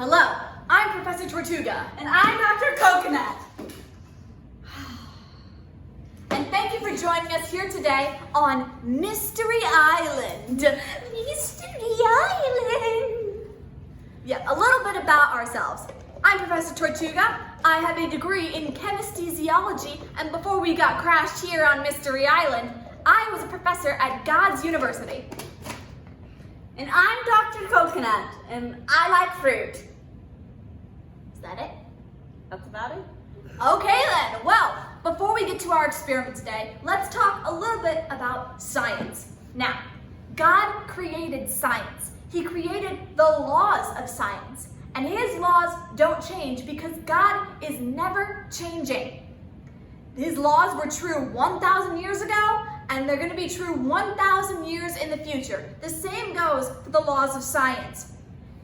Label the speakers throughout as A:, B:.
A: Hello, I'm Professor Tortuga.
B: And I'm Dr. Coconut.
A: And thank you for joining us here today on Mystery Island.
B: Mystery Island.
A: Yeah, a little bit about ourselves. I'm Professor Tortuga. I have a degree in chemistesiology, and before we got crashed here on Mystery Island, I was a professor at God's University.
B: And I'm Dr. Coconut, and I like fruit. Is that it? That's about it?
A: Okay then, well, before we get to our experiment today, let's talk a little bit about science. Now, God created science. He created the laws of science. And his laws don't change because God is never changing. His laws were true 1,000 years ago, and they're going to be true 1,000 years in the future. The same goes for the laws of science.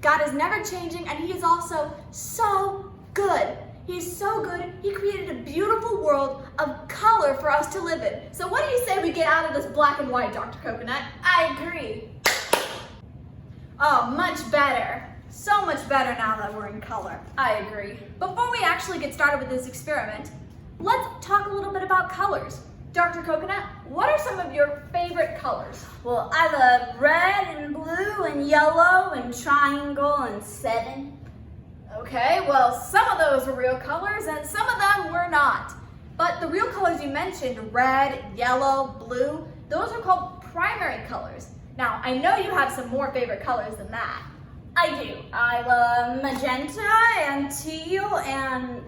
A: God is never changing, and he is also so good. He's so good, he created a beautiful world of color for us to live in. So what do you say we get out of this black and white, Dr. Coconut?
B: I agree.
A: Oh, much better. So much better now that we're in color.
B: I agree.
A: Before we actually get started with this experiment, let's talk a little bit about colors. Dr. Coconut, what are some of your favorite colors?
B: Well, I love red and blue and yellow and triangle and 7.
A: Okay, well, some of those were real colors and some of them were not. But the real colors you mentioned, red, yellow, blue, those are called primary colors. Now, I know you have some more favorite colors than that.
B: I do. I love magenta and teal and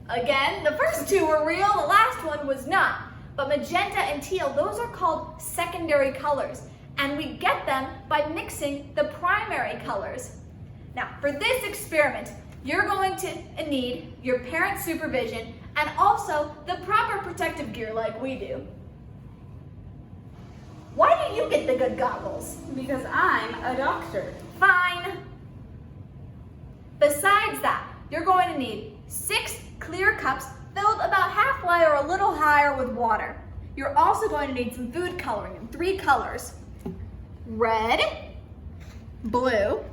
A: Again, the first two were real, the last one was not. But magenta and teal, those are called secondary colors. And we get them by mixing the primary colors. Now, for this experiment, you're going to need your parent's supervision and also the proper protective gear like we do. Why do you get the good goggles?
B: because I'm a doctor.
A: Fine. Besides that, you're going to need 6 clear cups filled about halfway or a little higher with water. You're also going to need some food coloring in 3 colors: red, blue,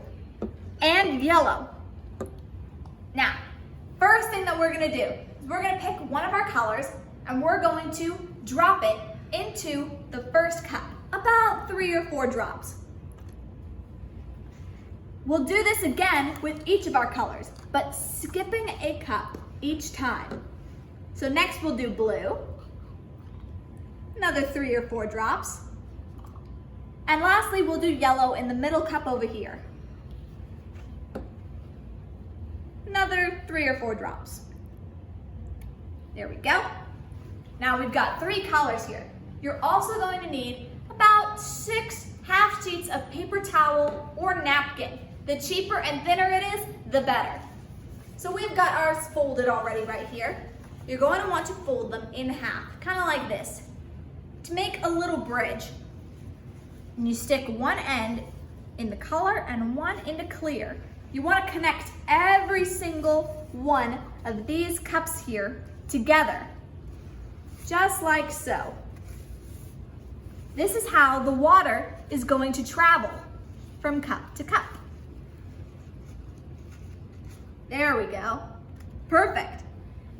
A: and yellow. Now, first thing that we're going to do is we're going to pick one of our colors and we're going to drop it into the first cup, about 3 or 4 drops. We'll do this again with each of our colors, but skipping a cup each time. So next we'll do blue, another 3 or 4 drops, and lastly we'll do yellow in the middle cup over here. Another 3 or 4 drops. There we go. Now we've got 3 colors here. You're also going to need about 6 half sheets of paper towel or napkin. The cheaper and thinner it is, the better. So we've got ours folded already right here. You're going to want to fold them in half, kind of like this, to make a little bridge. And you stick one end in the color and one into clear. You want to connect every single one of these cups here together, just like so. This is how the water is going to travel from cup to cup. There we go. Perfect.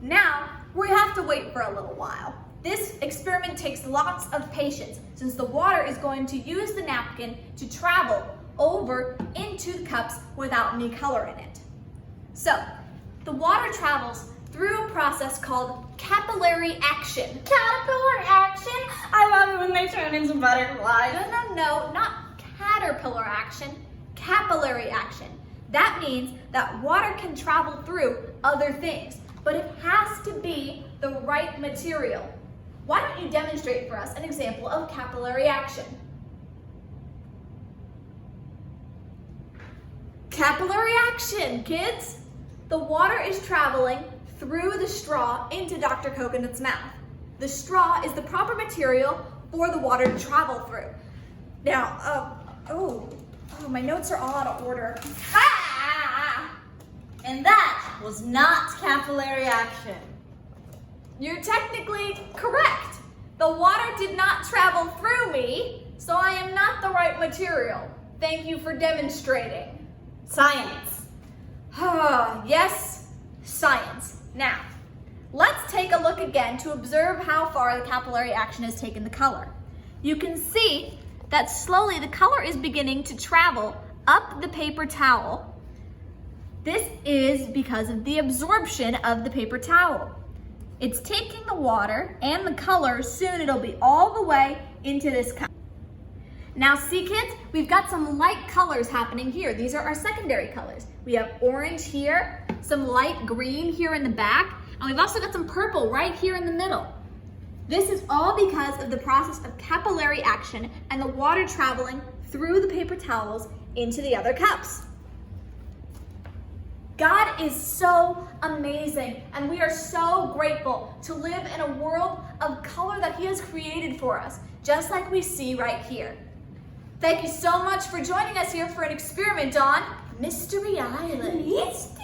A: Now, we have to wait for a little while. This experiment takes lots of patience since the water is going to use the napkin to travel over into the cups without any color in it. So, the water travels through a process called capillary action.
B: Caterpillar action? I love it when they turn into butterflies.
A: No, not caterpillar action, capillary action. That means that water can travel through other things, but it has to be the right material. Why don't you demonstrate for us an example of capillary action? Capillary action, kids! The water is traveling through the straw into Dr. Coconut's mouth. The straw is the proper material for the water to travel through. Now, my notes are all out of order.
B: And that was not capillary action.
A: You're technically correct. The water did not travel through me, so I am not the right material. Thank you for demonstrating.
B: Science.
A: Yes, science. Now, let's take a look again to observe how far the capillary action has taken the color. You can see that slowly the color is beginning to travel up the paper towel. This is because of the absorption of the paper towel. It's taking the water and the color, soon it'll be all the way into this cup. Now see kids, we've got some light colors happening here. These are our secondary colors. We have orange here, some light green here in the back, and we've also got some purple right here in the middle. This is all because of the process of capillary action and the water traveling through the paper towels into the other cups. God is so amazing, and we are so grateful to live in a world of color that He has created for us, just like we see right here. Thank you so much for joining us here for an experiment on Mystery Island.
B: Yes.